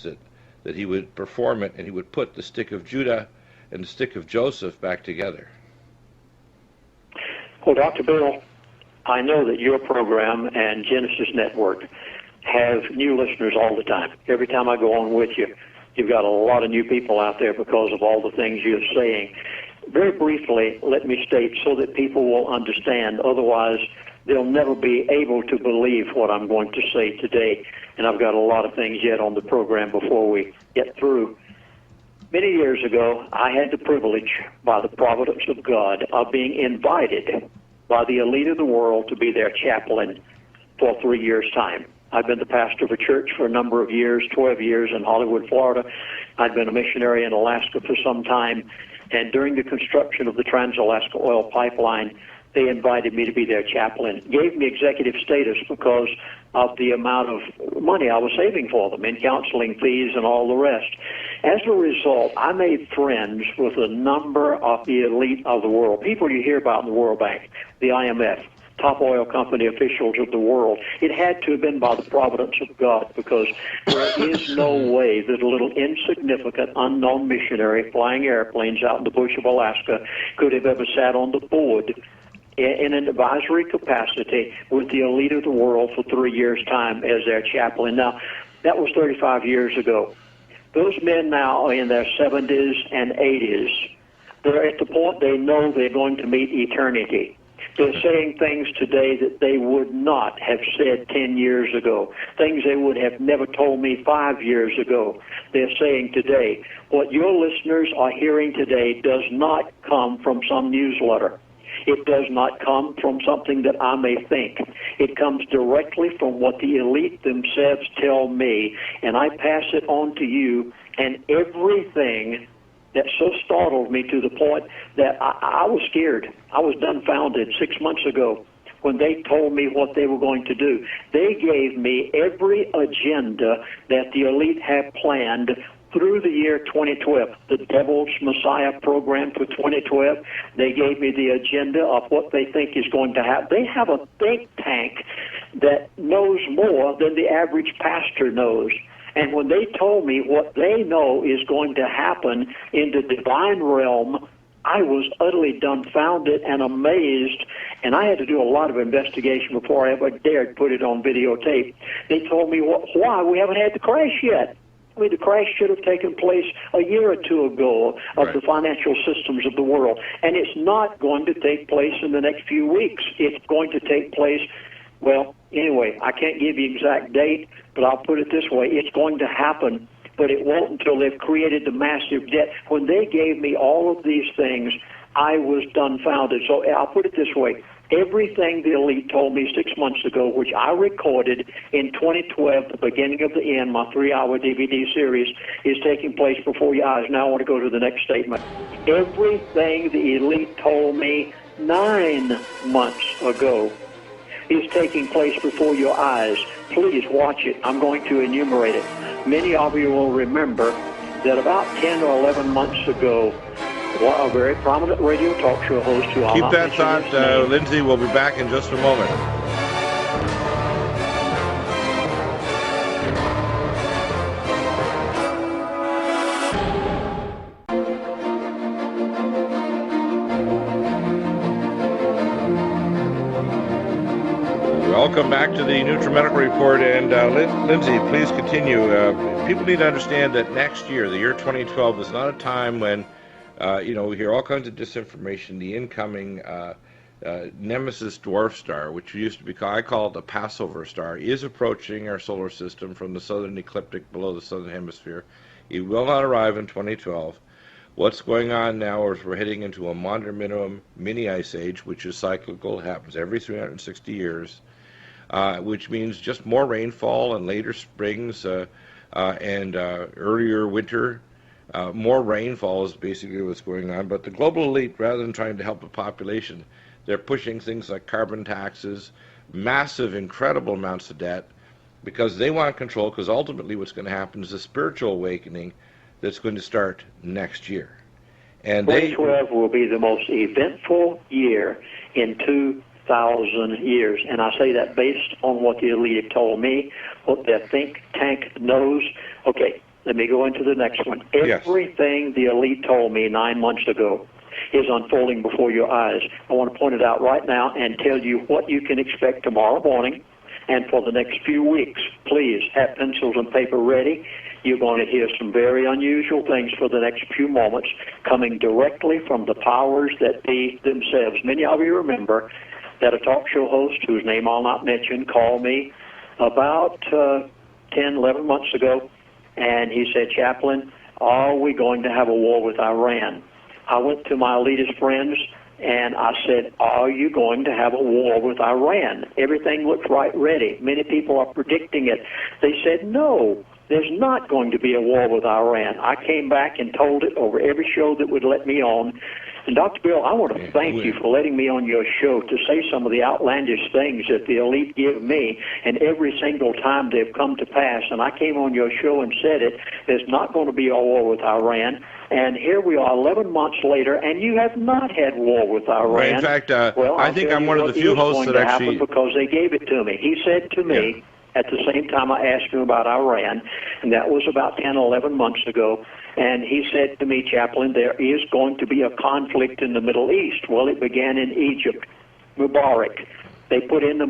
promised it, that he would perform it, and he would put the stick of Judah and the stick of Joseph back together. Well, Dr. Bill, I know that your program and Genesis Network have new listeners all the time. Every time I go on with you, you've got a lot of new people out there because of all the things you're saying. Very briefly, let me state so that people will understand. Otherwise, they'll never be able to believe what I'm going to say today. And I've got a lot of things yet on the program before we get through. Many years ago, I had the privilege, by the providence of God, of being invited by the elite of the world to be their chaplain for 3 years' time. I've been the pastor of a church for a number of years, 12 years in Hollywood, Florida. I'd been a missionary in Alaska for some time. And during the construction of the Trans-Alaska Oil Pipeline, they invited me to be their chaplain. Gave me executive status because of the amount of money I was saving for them in counseling fees and all the rest. As a result, I made friends with a number of the elite of the world, people you hear about in the World Bank, the IMF, top oil company officials of the world. It had to have been by the providence of God, because there is no way that a little insignificant, unknown missionary flying airplanes out in the bush of Alaska could have ever sat on the board in an advisory capacity with the elite of the world for 3 years' time as their chaplain. Now, that was 35 years ago. Those men now are in their 70s and 80s. They're at the point they know they're going to meet eternity. They're saying things today that they would not have said 10 years ago, things they would have never told me 5 years ago. They're saying today. What your listeners are hearing today does not come from some newsletter. It does not come from something that I may think. It comes directly from what the elite themselves tell me, and I pass it on to you. And everything that so startled me to the point that I was scared. I was dumbfounded 6 months ago when they told me what they were going to do. They gave me every agenda that the elite had planned through the year 2012, the Devil's Messiah program for 2012. They gave me the agenda of what they think is going to happen. They have a think tank that knows more than the average pastor knows. And when they told me what they know is going to happen in the divine realm, I was utterly dumbfounded and amazed, and I had to do a lot of investigation before I ever dared put it on videotape. They told me why we haven't had the crash yet. I mean, the crash should have taken place a year or two ago of the financial systems of the world, and it's not going to take place in the next few weeks. It's going to take place, well, anyway, I can't give you exact date, but I'll put it this way. It's going to happen, but it won't until they've created the massive debt. When they gave me all of these things, I was dumbfounded. So I'll put it this way. Everything the elite told me 6 months ago, which I recorded in 2012, the beginning of the end, my 3-hour DVD series, is taking place before your eyes. Now I want to go to the next statement. Everything the elite told me 9 months ago is taking place before your eyes. Please watch it. I'm going to enumerate it. Many of you will remember that about 10 or 11 months ago, a very prominent radio talk show host who Keep that thought, Lindsey. We'll be back in just a moment. Welcome back to the NutriMedical Report, and Lindsey, please continue. People need to understand that next year, the year 2012, is not a time when we hear all kinds of disinformation. The incoming Nemesis dwarf star, which used to be called, I call it the Passover star, is approaching our solar system from the southern ecliptic below the southern hemisphere. It will not arrive in 2012. What's going on now is we're heading into a modern minimum mini ice age, which is cyclical. It happens every 360 years, which means just more rainfall and later springs and earlier winter. More rainfall is basically what's going on, but the global elite, rather than trying to help the population, they're pushing things like carbon taxes, massive, incredible amounts of debt, because they want control, because ultimately what's going to happen is a spiritual awakening that's going to start next year. And 2012 will be the most eventful year in 2,000 years, and I say that based on what the elite have told me, what their think tank knows. Okay. Let me go into the next one. Yes. Everything the elite told me 9 months ago is unfolding before your eyes. I want to point it out right now and tell you what you can expect tomorrow morning and for the next few weeks. Please have pencils and paper ready. You're going to hear some very unusual things for the next few moments coming directly from the powers that be themselves. Many of you remember that a talk show host, whose name I'll not mention, called me about 10, 11 months ago, and he said, Chaplain, are we going to have a war with Iran? I went to my elitist friends, and I said, are you going to have a war with Iran? Everything looks right ready. Many people are predicting it. They said, no, there's not going to be a war with Iran. I came back and told it over every show that would let me on. And Dr. Bill, I want to thank you for letting me on your show to say some of the outlandish things that the elite give me, and every single time they've come to pass. And I came on your show and said it. There's not going to be a war with Iran. And here we are 11 months later, and you have not had war with Iran. Right. In fact, well, I think I'm one of the few hosts that actually... because they gave it to me. He said to me, at the same time I asked him about Iran, and that was about 10, 11 months ago, and he said to me, Chaplain, there is going to be a conflict in the Middle East. Well, it began in Egypt. Mubarak. They put in the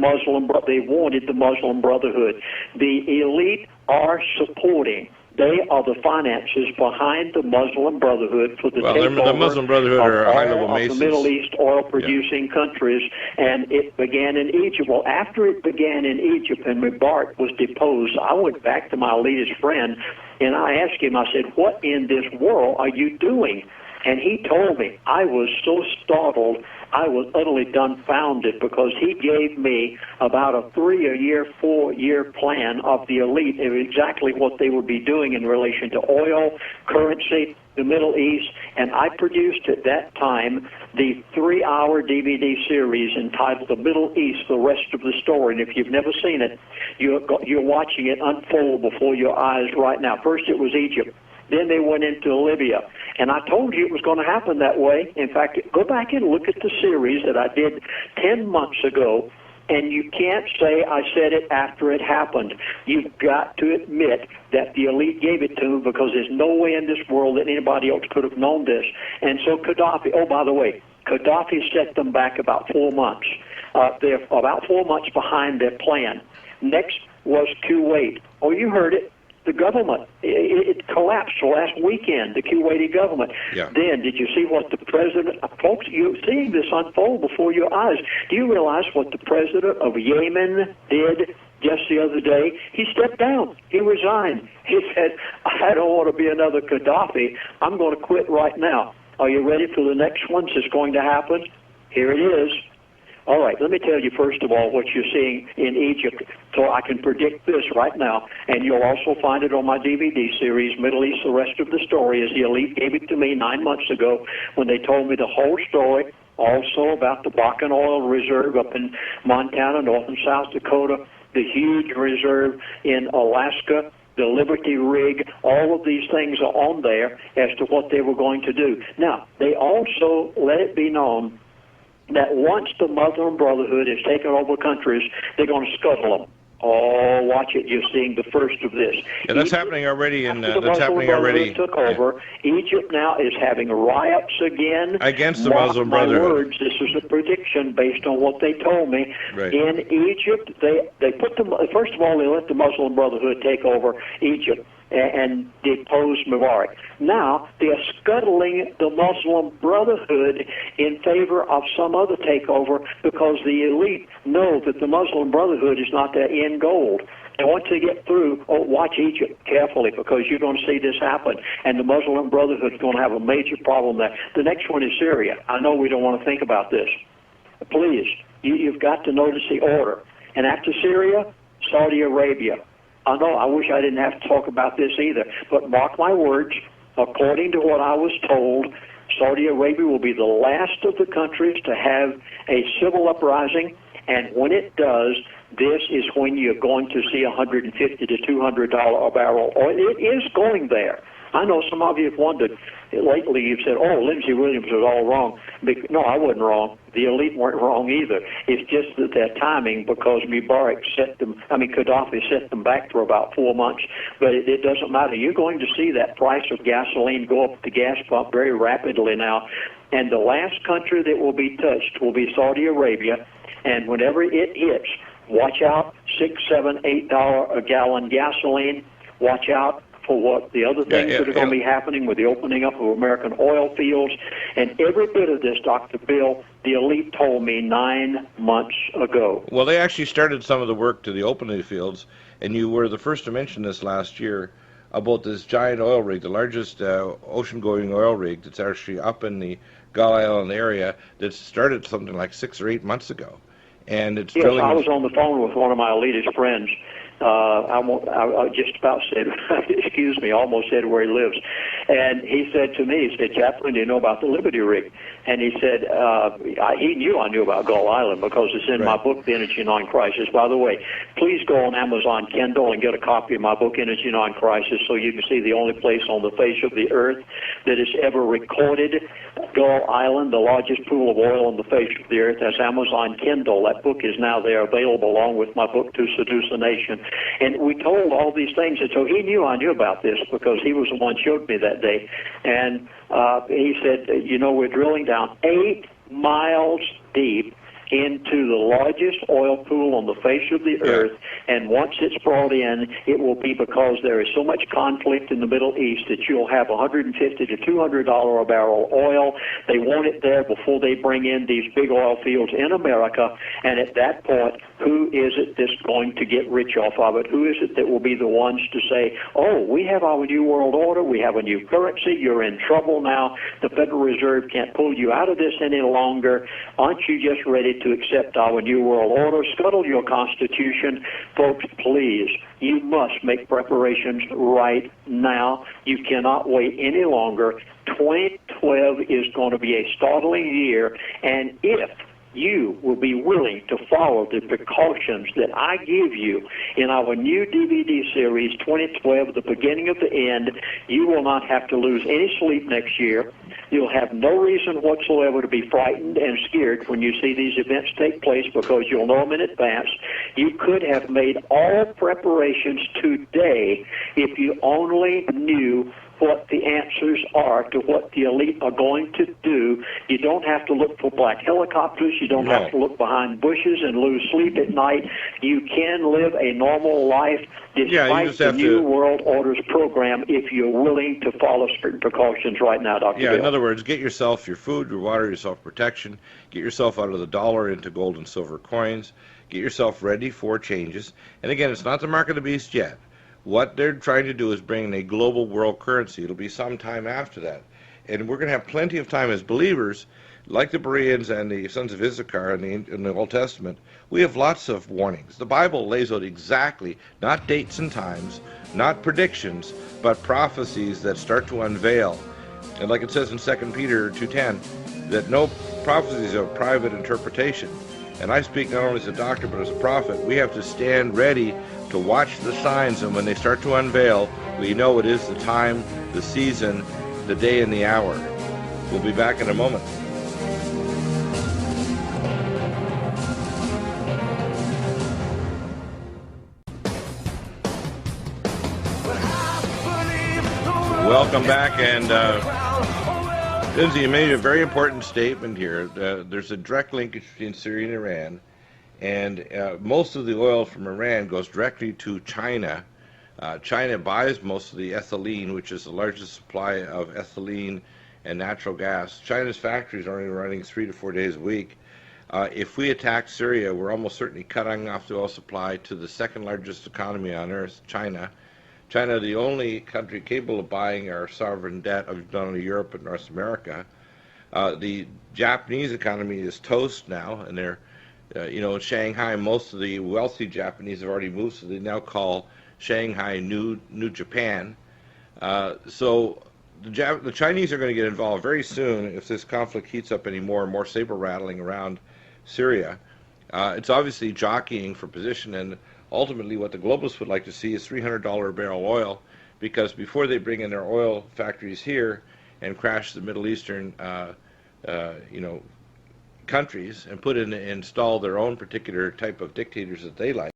they wanted the Muslim Brotherhood. The elite are supporting. They are the finances behind the Muslim Brotherhood for the takeover the Muslim Brotherhood are high-level Masons. The Middle East oil-producing countries, and it began in Egypt. Well, after it began in Egypt and Mubarak was deposed, I went back to my elitist friend, and I asked him, I said, what in this world are you doing? And he told me. I was so startled, I was utterly dumbfounded, because he gave me about a 3-year, 4-year plan of the elite of exactly what they would be doing in relation to oil, currency, the Middle East, and I produced at that time the 3-hour DVD series entitled The Middle East, The Rest of the Story. And if you've never seen it, you're watching it unfold before your eyes right now. First it was Egypt. Then they went into Libya. And I told you it was going to happen that way. In fact, go back and look at the series that I did 10 months ago, and you can't say I said it after it happened. You've got to admit that the elite gave it to them, because there's no way in this world that anybody else could have known this. And so Gaddafi, oh, by the way, Gaddafi set them back about 4 months. They're about 4 months behind their plan. Next was Kuwait. Oh, you heard it. The government, it collapsed last weekend, the Kuwaiti government. Yeah. Then, did you see what the president, folks, you're seeing this unfold before your eyes. Do you realize what the president of Yemen did just the other day? He stepped down. He resigned. He said, I don't want to be another Gaddafi. I'm going to quit right now. Are you ready for the next one that's going to happen? Here it is. All right, let me tell you first of all what you're seeing in Egypt, so I can predict this right now, and you'll also find it on my DVD series, Middle East, The Rest of the Story, as the elite gave it to me 9 months ago when they told me the whole story, also about the Bakken Oil Reserve up in Montana, North and South Dakota, the huge reserve in Alaska, the Liberty rig, all of these things are on there as to what they were going to do. Now, they also let it be known that once the Muslim Brotherhood has taken over countries, they're going to scuttle them. Oh, watch it! You're seeing the first of this. Yeah, that's happening already. That's happening already. Took over. Egypt now is having riots again against the Muslim Brotherhood. My words, this is a prediction based on what they told me. Right. In Egypt, they put them. First of all, they let the Muslim Brotherhood take over Egypt and depose Mubarak. Now they're scuttling the Muslim Brotherhood in favor of some other takeover, because the elite know that the Muslim Brotherhood is not their end goal. And once they get through, watch Egypt carefully, because you're going to see this happen. And the Muslim Brotherhood is going to have a major problem there. The next one is Syria. I know we don't want to think about this. Please, you've got to notice the order. And after Syria, Saudi Arabia. I know, I wish I didn't have to talk about this either, but mark my words, according to what I was told, Saudi Arabia will be the last of the countries to have a civil uprising, and when it does, this is when you're going to see $150 to $200 a barrel oil. It is going there. I know some of you have wondered lately. You've said, "Oh, Lindsey Williams was all wrong." No, I wasn't wrong. The elite weren't wrong either. It's just that their timing, because Gaddafi set them back for about 4 months. But it doesn't matter. You're going to see that price of gasoline go up at the gas pump very rapidly now. And the last country that will be touched will be Saudi Arabia. And whenever it hits, watch out, $6, $7, $8 a gallon gasoline. Watch out for what the other things that are going to be happening with the opening up of American oil fields. And every bit of this, Dr. Bill, the elite told me 9 months ago. Well, they actually started some of the work to the opening fields, and you were the first to mention this last year about this giant oil rig, the largest ocean-going oil rig that's actually up in the Gull Island area, that started something like 6 or 8 months ago. And it's yes, drilling. I was on the phone with one of my elitist friends. I just about said, excuse me, almost said where he lives. And he said to me, he said, "Chaplain, do you know about the Liberty rig?" And he said, he knew I knew about Gull Island because it's in my book, The Energy Non-Crisis. By the way, please go on Amazon Kindle and get a copy of my book, Energy Non-Crisis, so you can see the only place on the face of the earth that is ever recorded. Gull Island, the largest pool of oil on the face of the earth. That's Amazon Kindle. That book is now there available along with my book, To Seduce a Nation. And we told all these things, and so he knew I knew about this because he was the one who showed me that day. And he said, we're drilling down 8 miles deep into the largest oil pool on the face of the earth, and once it's brought in, it will be because there is so much conflict in the Middle East that you'll have $150 to $200 a barrel oil. They want it there before they bring in these big oil fields in America, and at that point, who is it that's going to get rich off of it? Who is it that will be the ones to say, "Oh, we have our new world order, we have a new currency, you're in trouble now, the Federal Reserve can't pull you out of this any longer, aren't you just ready to accept our new world order, scuttle your Constitution?" Folks, please, you must make preparations right now. You cannot wait any longer. 2012 is going to be a startling year, and if you will be willing to follow the precautions that I give you in our new DVD series, 2012, The Beginning of the End, you will not have to lose any sleep next year. You'll have no reason whatsoever to be frightened and scared when you see these events take place because you'll know them in advance. You could have made all preparations today if you only knew what the answers are to what the elite are going to do. You don't have to look for black helicopters. You don't have to look behind bushes and lose sleep at night. You can live a normal life despite the New World Order's program if you're willing to follow certain precautions right now, Dr. Bill. In other words, get yourself your food, your water, your self-protection. Get yourself out of the dollar into gold and silver coins. Get yourself ready for changes. And again, it's not the mark of the beast yet. What they're trying to do is bring in a global world currency. It'll be some time after that. And we're going to have plenty of time as believers, like the Bereans and the sons of Issachar in the Old Testament. We have lots of warnings. The Bible lays out exactly, not dates and times, not predictions, but prophecies that start to unveil. And like it says in 2 Peter 2:10, that no prophecies are private interpretation. And I speak not only as a doctor, but as a prophet. We have to stand ready to watch the signs, and when they start to unveil, we know it is the time, the season, the day, and the hour. We'll be back in a moment. Welcome back, and Lindsey, you made a very important statement here. There's a direct linkage between Syria and Iran, and most of the oil from Iran goes directly to China. China buys most of the ethylene, which is the largest supply of ethylene and natural gas. China's factories are only running 3 to 4 days a week. If we attack Syria, we're almost certainly cutting off the oil supply to the second largest economy on earth, China. China, the only country capable of buying our sovereign debt of not only Europe but North America. The Japanese economy is toast now, and they're, in Shanghai, most of the wealthy Japanese have already moved, so they now call Shanghai New Japan. So the Chinese are going to get involved very soon if this conflict heats up any more and more saber rattling around Syria. It's obviously jockeying for position, and ultimately what the globalists would like to see is $300 a barrel oil because before they bring in their oil factories here and crash the Middle Eastern, countries and install their own particular type of dictators that they like,